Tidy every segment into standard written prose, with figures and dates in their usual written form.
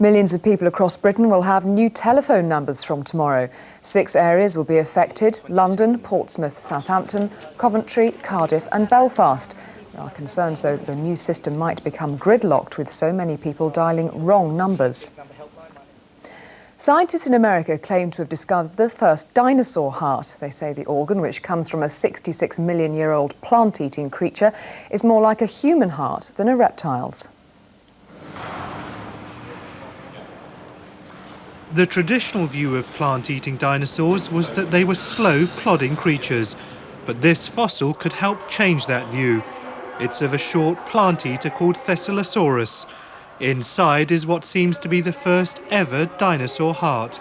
Millions of people across Britain will have new telephone numbers from tomorrow. 6 areas will be affected: London, Portsmouth, Southampton, Coventry, Cardiff and Belfast. There are concerns, though, that the new system might become gridlocked with so many people dialling wrong numbers. Scientists in America claim to have discovered the first dinosaur heart. They say the organ, which comes from a 66-million-year-old plant-eating creature, is more like a human heart than a reptile's. The traditional view of plant-eating dinosaurs was that they were slow, plodding creatures. But this fossil could help change that view. It's of a short plant-eater called Thescelosaurus. Inside is what seems to be the first ever dinosaur heart.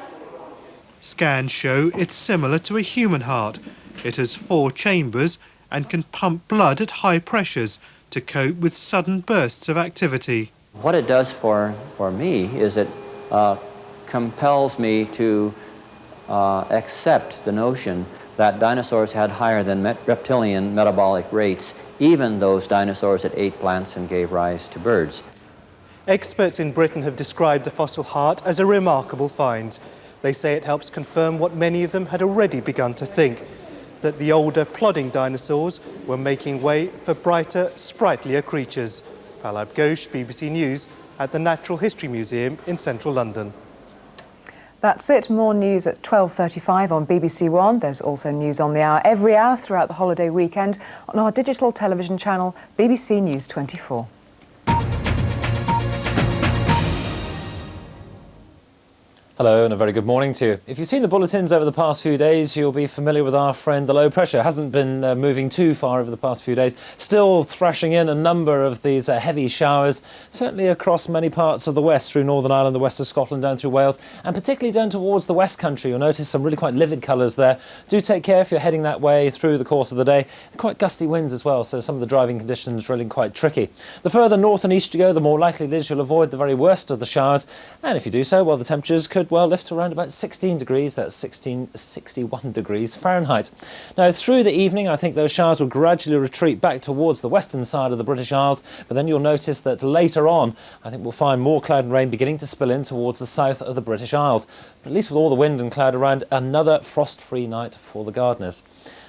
Scans show it's similar to a human heart. It has 4 chambers and can pump blood at high pressures to cope with sudden bursts of activity. What it does for me is it compels me to accept the notion that dinosaurs had higher than reptilian metabolic rates, even those dinosaurs that ate plants and gave rise to birds. Experts in Britain have described the fossil heart as a remarkable find. They say it helps confirm what many of them had already begun to think, that the older plodding dinosaurs were making way for brighter, sprightlier creatures. Palab Ghosh, BBC News, at the Natural History Museum in central London. That's it. More news at 12:35 on BBC One. There's also news on the hour every hour throughout the holiday weekend on our digital television channel, BBC News 24. Hello and a very good morning to you. If you've seen the bulletins over the past few days, you'll be familiar with our friend the low pressure. Hasn't been moving too far over the past few days. Still thrashing in a number of these heavy showers, certainly across many parts of the west, through Northern Ireland, the west of Scotland, down through Wales, and particularly down towards the West Country. You'll notice some really quite livid colours there. Do take care if you're heading that way through the course of the day. Quite gusty winds as well, so some of the driving conditions really quite tricky. The further north and east you go, the more likely it is you'll avoid the very worst of the showers, and if you do so, well, the temperatures could well lift to around about 16 degrees, that's 61 degrees Fahrenheit. Now, through the evening, I think those showers will gradually retreat back towards the western side of the British Isles, but then you'll notice that later on, I think we'll find more cloud and rain beginning to spill in towards the south of the British Isles. But at least with all the wind and cloud around, another frost-free night for the gardeners.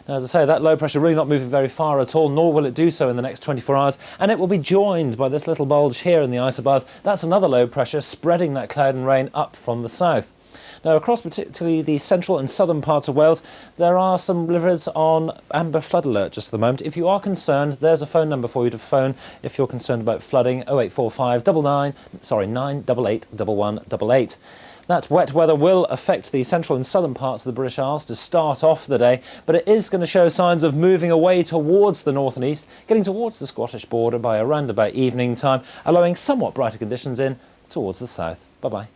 Now, as I say, that low pressure really not moving very far at all, nor will it do so in the next 24 hours, and it will be joined by this little bulge here in the isobars. That's another low pressure spreading that cloud and rain up from the south. Now, across particularly the central and southern parts of Wales, there are some rivers on amber flood alert just at the moment. If you are concerned, there's a phone number for you to phone if you're concerned about flooding: 0845 988 1188. That wet weather will affect the central and southern parts of the British Isles to start off the day, but it is going to show signs of moving away towards the north and east, getting towards the Scottish border by around about evening time, allowing somewhat brighter conditions in towards the south. Bye-bye.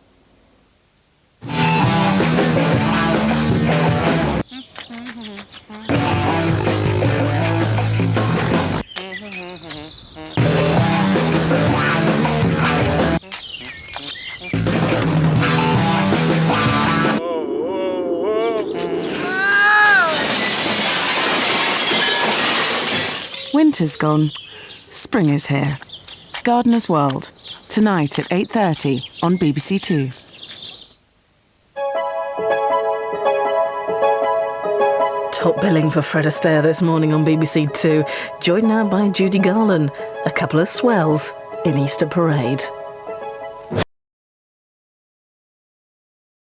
Winter's gone. Spring is here. Gardener's World, tonight at 8:30 on BBC Two. Top billing for Fred Astaire this morning on BBC Two, joined now by Judy Garland, a couple of swells in Easter Parade.